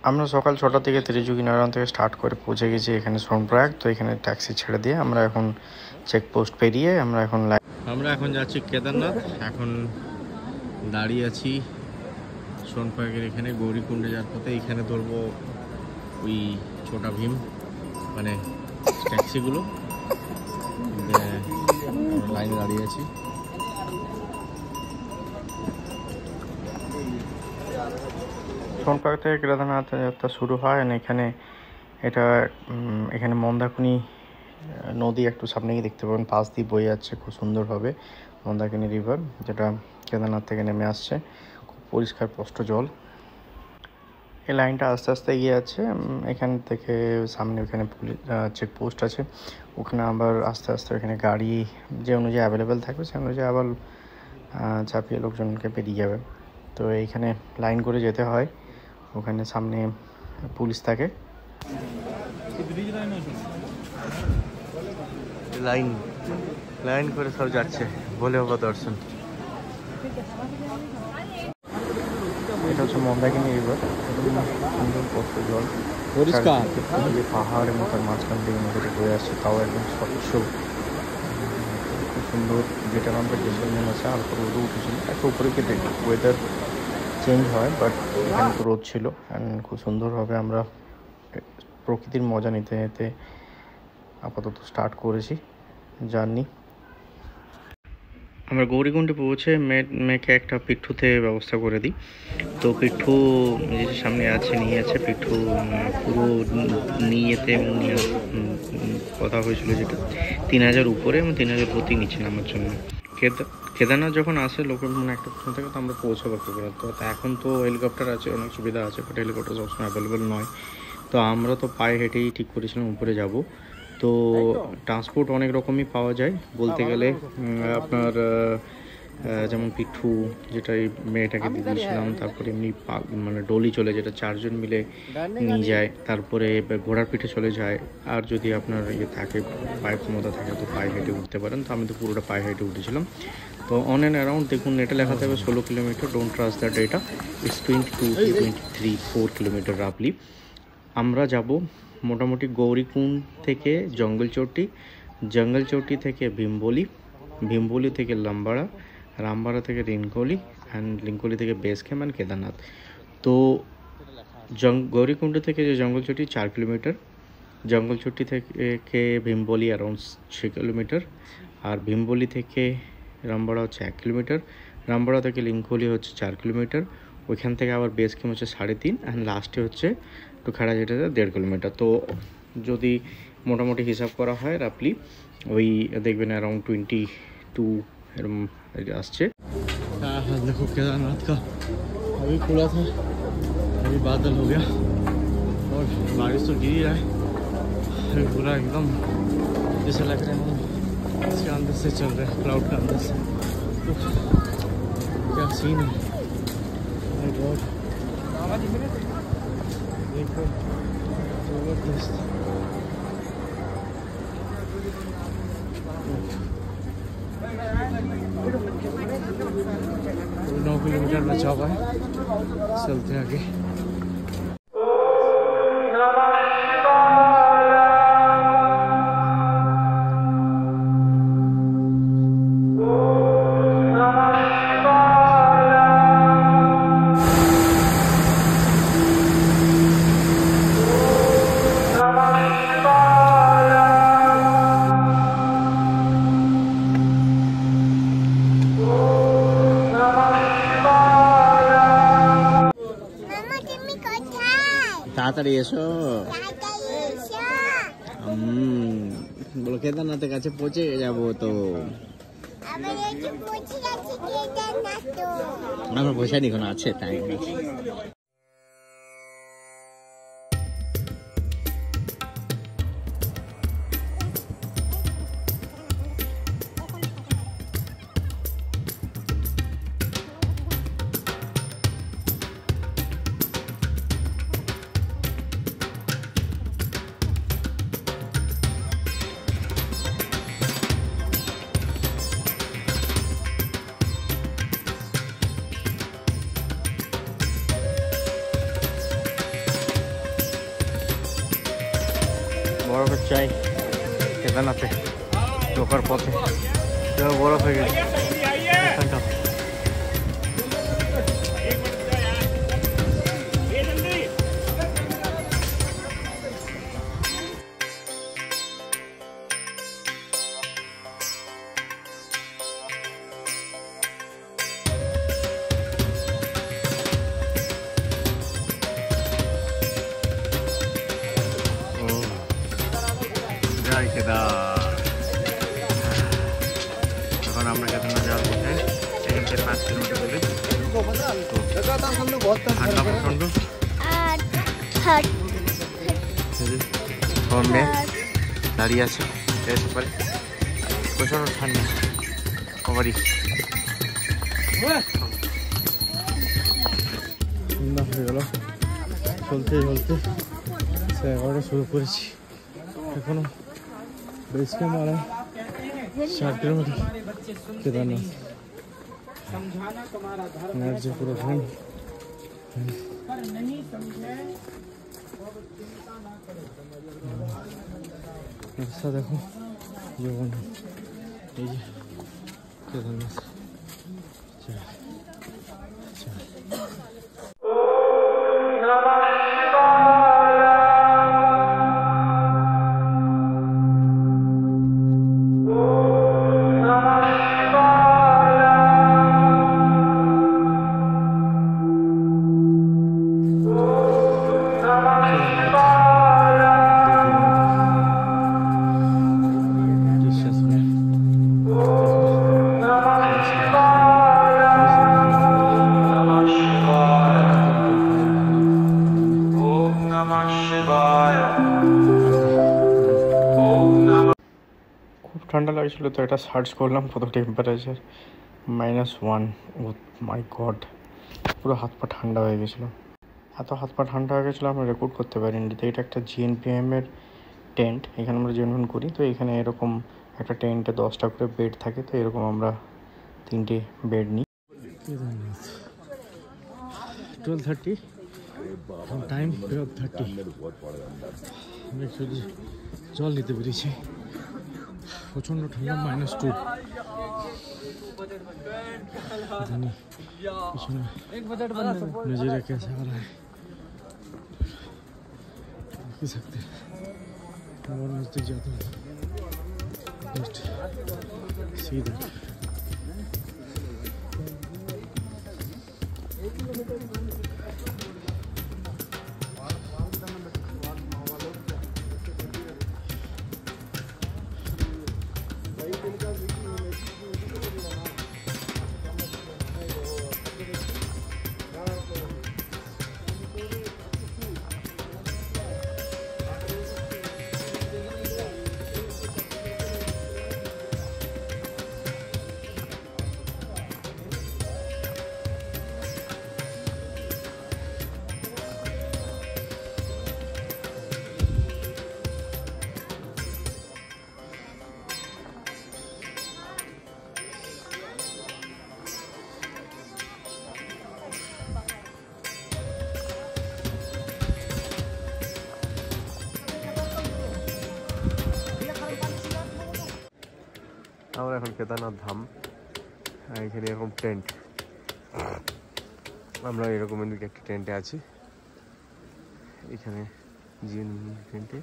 আমরা সকাল 6টা থেকে ত্রিচুকিনারায়ণ থেকে স্টার্ট করে পৌঁছে গেছি এখানে সোনপ্রয়াগ। তো এখানে ট্যাক্সি ছেড়ে দিয়ে আমরা এখন চেকপোস্ট পেরিয়ে আমরা এখন যাচ্ছি কেদারনাথ। এখন দাঁড়িয়ে আছি সোনপ্রয়াগের এখানে গৌরীকুণ্ডে যাওয়ার পথে। এখানে ধরবো ওই ছোটা ভীম মানে ট্যাক্সিগুলো। লাইনে দাঁড়িয়ে আছি। সোনপ্রয়াগ থেকে কেদারনাথ যাত্রা শুরু হয়। এখানে মন্দাকিনী নদী একটু সামনে গিয়ে দেখতে পাবেন, পাশ দিয়ে বয়ে যাচ্ছে খুব সুন্দরভাবে মন্দাকিনী রিভার, যেটা কেদারনাথ থেকে নেমে আসছে। খুব পরিষ্কার স্পষ্ট জল। এই লাইনটা আস্তে আস্তে এগিয়ে যাচ্ছে। এখান থেকে সামনে ওখানে পুলিশ চেকপোস্ট আছে, ওখানে আবার আস্তে আস্তে ওখানে গাড়ি যে অনুযায়ী অ্যাভেলেবেল থাকবে সে অনুযায়ী আবার চাপিয়ে লোকজনকে পেরিয়ে যাবে। তো এইখানে লাইন করে যেতে হয়, ওখানে সামনে পুলিশ থাকে। লাইন করে সব যাচ্ছে, বলে বাবা দর্শন। এটা হচ্ছে মন্দাকিনী রিভার, সুন্দর স্পষ্ট জল, পাহাড়ের মতো মাঝখান থেকে নদীতে বয়ে আসছে, তাও একদম স্বচ্ছ, খুব সুন্দর। যেটা আমরা জেসলমের আছে আর রোদও উঠেছিল, একটা উপরে কেটে ওয়েদার চেঞ্জ হয়, বাট এখানে তো রোদ ছিল। অ্যান্ড খুব সুন্দরভাবে আমরা প্রকৃতির মজা নিতে নিতে আপাতত স্টার্ট করেছি জার্নি। আমরা গৌরীকুণ্ডে পৌঁছে মেয়েকে একটা পিঠুতে ব্যবস্থা করে দিই। তো পিঠু যে সামনে নিয়ে আছে পিঠু পুরো নিয়েতে কথা হয়েছিল, যেটা 3000 উপরে এবং 3000 প্রতি নিচে নামার জন্য। কেদারনাথ যখন আসে লোকের মনে একটা প্রশ্ন থাকে, তো আমরা পৌঁছাবো কী করে। তো এখন তো হেলিকপ্টার আছে, অনেক সুবিধা আছে, বাট হেলিকপ্টার সবসময় অ্যাভেলেবেল নয়। তো আমরা তো পায়ে হেঁটেই ঠিক করেছিলাম উপরে যাব। তো ট্রান্সপোর্ট অনেক রকমই পাওয়া যায় বলতে গেলে। আপনার যেমন পিঠু, যেটা এই মেয়েটাকে দিয়ে দিয়েছিলাম, তারপরে এমনি মানে ডলি চলে, যেটা 4 জন মিলে নিয়ে যায়। তারপরে ঘোড়ার পিঠে চলে যায়। আর যদি আপনার থাকে, পায়ের ক্ষমতা থাকে, তো পায়ে হেঁটে উঠতে পারেন। তো আমি তো পুরোটা পায়ে হেঁটে উঠেছিলাম। তো অন অ্যান্ড অ্যারাউন্ড দেখুন, নেটে লেখা থাকবে 16 kilometre. Don't trust that data, it's 4 kilometre রাফলি। আমরা যাব মোটামুটি গৌরীকুণ্ড থেকে জঙ্গলচটি থেকে ভীমবলি থেকে রামবাড়া থেকে লিঙ্কোলি, অ্যান্ড লিঙ্কোলি থেকে বেস ক্যাম্প অ্যান্ড কেদারনাথ। তো গৌরীকুণ্ড থেকে যে জঙ্গলচটি 4 কিলোমিটার, জঙ্গলচটি থেকে ভীমবলি অ্যারাউন্ড 6 কিলোমিটার, আর ভীমবলি থেকে রামবাড়া হচ্ছে 1 কিলোমিটার, রামবাড়া থেকে লিঙ্কোলি হচ্ছে 4 কিলোমিটার, ওইখান থেকে আবার বেস ক্যাম্প হচ্ছে 3.5, অ্যান্ড লাস্টে হচ্ছে একটু খাড়া, যেটা 1.5 কিলোমিটার। তো যদি মোটামুটি হিসাব করা হয় রাফলি ওই দেখবেন अराउंड 22 এরকম আসছে। देखो केदारनाथ का अभी खुला था, अभी बादल हो गया और बारिश तो गिर ही रहा है। अभी पूरा एकदम जैसे लग रहा है इसके अंदर से चल रहा है, क्लाउड के अंदर से। तो क्या सीन है, माय गॉड, देखो जबरदस्त। 9 किलोमीटर बचा हुआ है, चलते आगे। তাড়াতাড়ি এসো, বলো কেদারনাথের কাছে পৌঁছে যাবো। তো আমরা পৌঁছাইনি, কোনো আছে তাই। বরফের চাই কেদারনাথে ঢোকার পথে বরফ হয়ে গেছে এখানটা। এখন আমরা কেদারনাথ যাওয়ার পথে এখান থেকে 5 কিলোমিটার দূরে। ঠান্ডা প্রচন্ড, মেয়ে দাঁড়িয়ে আছে প্রচন্ড ঠান্ডা কবারই ঠান্ডা হয়ে গেল। চলতে চলতে 11টা শুরু করেছি, এখনো বেশ ক্যাম্প আড়াই 4 কিলোমিটার কেদারনাথ। এনার্জি পুরো ঠান। রাস্তা দেখো যেমন এই যে কেদারনাথ। খুব ঠান্ডা লাগছিল তো এটা সার্চ করলাম কত টেম্পারেচার, -1। ও মাই গড, পুরো হাত পা ঠান্ডা হয়ে গেছিলো। এত হাত পা ঠান্ডা হয়ে গেছিলো আমরা রেকর্ড করতে পারিনি। তো এটা একটা GNPM এর টেন্ট, এখানে আমরা জেনুইন করি। তো এখানে এরকম একটা টেন্টে 10টা করে বেড থাকে, তো এরকম আমরা 3টে বেড নিই। 12:30 টাইম 12:30। জল নিতে পেরেছি, প্রচন্ড ঠান্ডা, -2। नज़ारा कैसा आ रहा है देख सकते हैं। और नज़दीक जाता हूँ, जस्ट सी दैट। আমরা এখন কেদারনাথ ধাম, এখানে এরকম টেন্ট, আমরা এরকম একটা টেন্টে আছি। এখানে জিন টেন্টে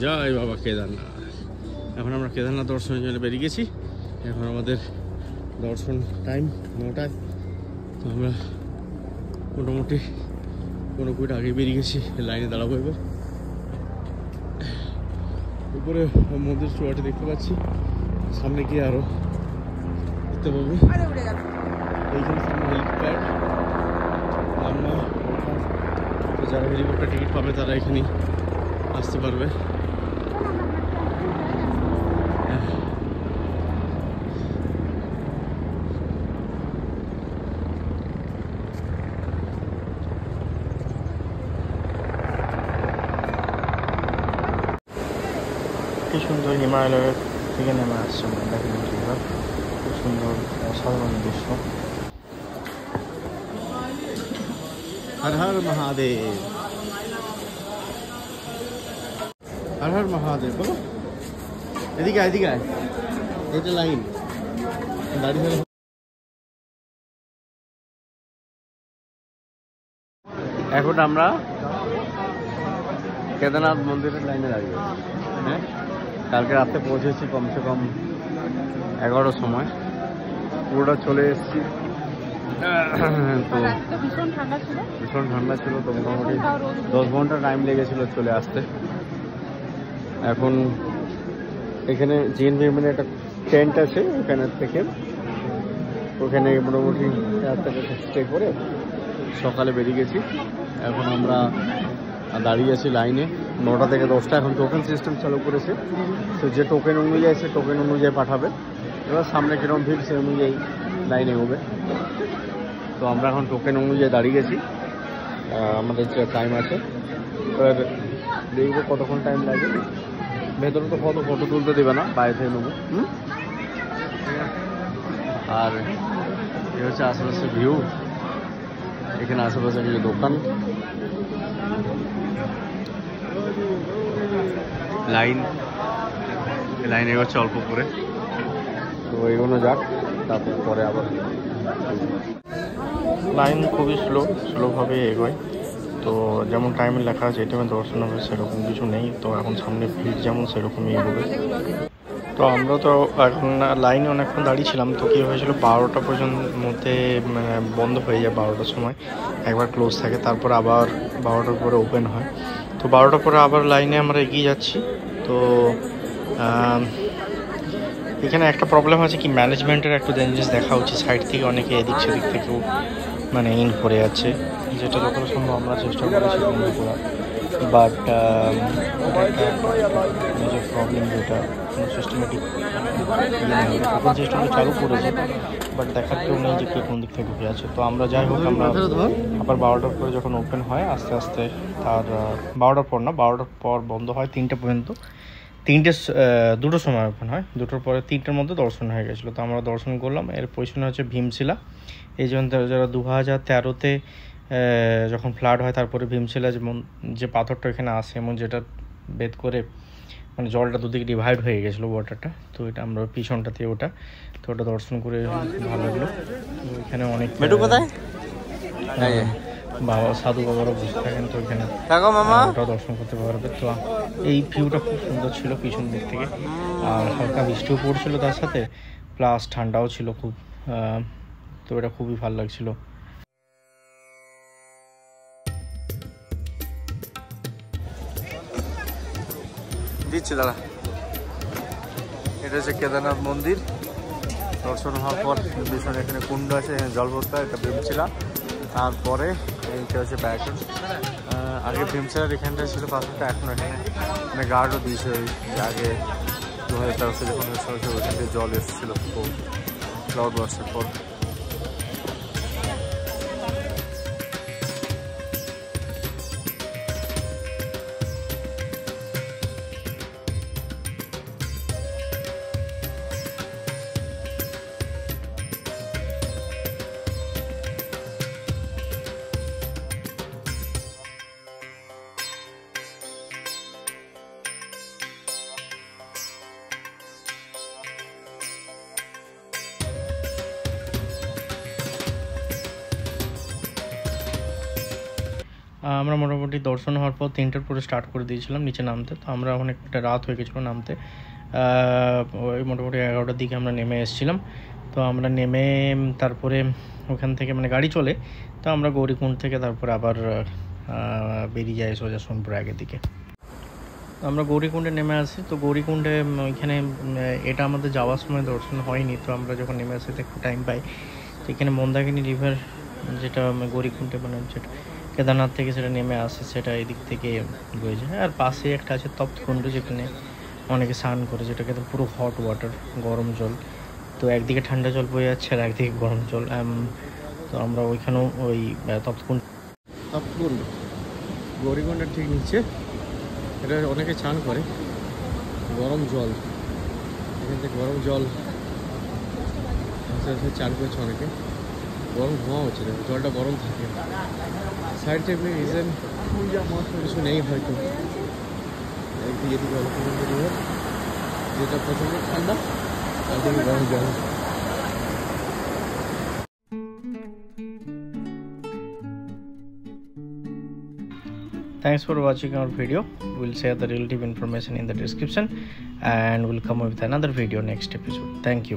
জয় বাবা কেদারনাথ। এখন আমরা কেদারনাথ দর্শনের জন্য বেরিয়ে গেছি। এখন আমাদের দর্শন টাইম 9টায়। তো আমরা মোটামুটি 15 মিনিট আগে বেরিয়ে গেছি, লাইনে দাঁড়াবো এবার। উপরে মন্দির চূড়াটি দেখতে পাচ্ছি, সামনে গিয়ে আরও দেখতে পাবো। এইখানে সামনে হেলিপ্যাড, নামা ওঠা। তো যারা হেলিকপ্টার টিকিট পাবে তারা এখানে আসতে পারবে। কি সুন্দর হিমালয়ের থেকে নেমে আসছে মন্দাকিনী রিভার, খুব সুন্দর অসাধারণ দৃশ্য। হর হর মহাদেব, হর হর মহাদেব। বলো এদিকে এদিকে এটা লাইন দাঁড়িয়ে। এখন আমরা কেদারনাথ মন্দিরের লাইনে দাঁড়িয়ে আছি। হ্যাঁ, কালকে রাতে পৌঁছেছি কমসে কম 11টার সময়, পুরোটা চলে এসেছি। তো ভীষণ ঠান্ডা ছিল, তো মোটামুটি 10 ঘন্টা টাইম লেগেছিল চলে আসতে। এখন এখানে জিএনভি মানে একটা টেন্ট আছে, ওখানে থেকে ওখানে মোটামুটি রাতটাকে স্টে করে সকালে বেরিয়ে গেছি। এখন আমরা দাঁড়িয়ে আছি লাইনে 9টা থেকে 10টা। এখন টোকেন সিস্টেম চালু করেছে, তো যে টোকেন অনুযায়ী সে টোকেন অনুযায়ী পাঠাবে। এবার সামনে কিরকম ভিড় সে অনুযায়ী লাইন এগোবে। তো আমরা এখন টোকেন অনুযায়ী দাঁড়িয়ে গেছি, আমাদের যে টাইম আছে। এবার দেখবো কতক্ষণ টাইম লাগে। ভেতরে তো ফটো তুলতে দেবে না, বাইরে থেকে নেবো। আর এ হচ্ছে আশেপাশে ভিউ। এখানে আশেপাশে কিছু দোকান, লাইন এগোচ্ছে অল্প করে। তো এগোনো যাক, তারপর পরে আবার। লাইন খুবই স্লোভাবে এগোয়। তো যেমন টাইমে লেখা আছে এই টাইমে দর্শন হবে সেরকম কিছু নেই। তো এখন সামনে ভিড় যেমন সেরকমই এগোবে। তো আমরা তো এখন লাইনে অনেকক্ষণ দাঁড়িয়েছিলাম। তো কী হয়েছিল, 12টা পর্যন্ত মধ্যে বন্ধ হয়ে যায়। 12টার সময় একবার ক্লোজ থাকে, তারপর আবার 12টার পরে ওপেন হয়। তো 12টার পরে আবার লাইনে আমরা এগিয়ে যাচ্ছি। তো এখানে একটা প্রবলেম আছে কি, ম্যানেজমেন্টের একটু জিনিস দেখা উচিত। সাইড থেকে অনেকে এদিক সেদিক থেকেও মানে ইন করে আছে, যেটা যতটা সম্ভব আমরা চেষ্টা করেছি বন্ধ করার। বাট মেজর প্রবলেম যেটা সিস্টেমেটিক টোকেন সিস্টেমটা চালু করেছে, বাট দেখার কেউ নেই যে কে কোন দিক থেকে ঢুকে আছে। তো আমরা যাই হোক, আমরা আবার 12টার পরে যখন ওপেন হয় আস্তে আস্তে, তার 12টার পর না, 12টার পর বন্ধ হয় 3টে পর্যন্ত। 2টোর সময় ওপেন হয়, 2টোর পরে 3টের মধ্যে দর্শন হয়ে গেছিলো। তো আমরা দর্শন করলাম। এর পজিশনে হচ্ছে ভীমশিলা। এই জন্য যারা 2013-তে যখন ফ্লাড হয়, তারপরে ভীমশিলা যে পাথরটা এখানে আসে এবং যেটা বেদ করে মানে জলটা দুদিকে ডিভাইড হয়ে গেছিলো ওয়াটারটা। তো এটা আমরা পিছনটাতে ওটা, তো ওটা দর্শন করে ভালো লাগলো। তো এখানে অনেক বাবা সাধু বাবারা বসে থাকেন, তো এখানে ওটা দর্শন করতে পারবে। তো এই ভিউটা খুব সুন্দর ছিল পিছন দিক থেকে। আর হালকা বৃষ্টিও পড়ছিল তার সাথে, প্লাস ঠান্ডাও ছিল খুব। তো এটা খুবই ভালো লাগছিল। দিচ্ছি দাদা, এটা হচ্ছে কেদারনাথ মন্দির। দর্শন হওয়ার পর পিছনে এখানে কুণ্ড আছে, এখানে জল ভরতে হয়, এটা ভীমশিলা। তারপরে এইটা হচ্ছে ব্যাকগ্রাউন্ড। আগে ভীমশিলার এখানটা ছিল পাথরটা, এখন এখানে মানে গার্ডও দিয়েছে। ওই আগে 2013-তে যখন ওইখান থেকে জল এসেছিলো ক্লাউড বার্স্টের পর। আমরা মোটামুটি দর্শন হওয়ার পর 3টের পরে স্টার্ট করে দিয়েছিলাম নিচে নামতে। তো আমরা অনেকটা রাত হয়ে গেছিলো নামতে। ওই মোটামুটি 11টার দিকে আমরা নেমে এসেছিলাম। তো আমরা নেমে তারপরে ওখান থেকে মানে গাড়ি চলে, তো আমরা গৌরীকুণ্ড থেকে তারপরে আবার বেরিয়ে যাই সোজা সোনপুর আগের দিকে। আমরা গৌরীকুণ্ডে নেমে আসি। তো গৌরীকুণ্ডে ওইখানে এটা আমাদের যাওয়ার সময় দর্শন হয়নি। তো আমরা যখন নেমে আসি তো একটু টাইম পাই। তো এখানে মন্দাকিনী রিভার, যেটা গৌরীকুণ্ডে মানে যেটা কেদারনাথ থেকে সেটা নেমে আসে, সেটা এদিক থেকে বয়ে যায়। আর পাশে একটা আছে তপ্তকুণ্ড, যেখানে অনেকে স্নান করে, যেটাকে তো পুরো হট ওয়াটার, গরম জল। তো একদিকে ঠান্ডা জল বয়ে যাচ্ছে আর একদিকে গরম জল। তো আমরা ওইখানেও ওই তপ্তকুণ্ড গৌরীকুণ্ডের ঠিক নিচে, এটা অনেকে স্নান করে। গরম জল, এখান থেকে গরম জল চান করছে অনেকে, গরম ধোঁয়া হচ্ছে, দেখো জলটা গরম থাকে। সাইন্টিফিক রিজন কিছু নেই হয়তো, এদিকে যেটা প্রচণ্ড ঠান্ডা আর দিকে গরম জল। Thanks for watching our video. We'll share the relative information in the description and we'll come up with another video next episode. Thank you.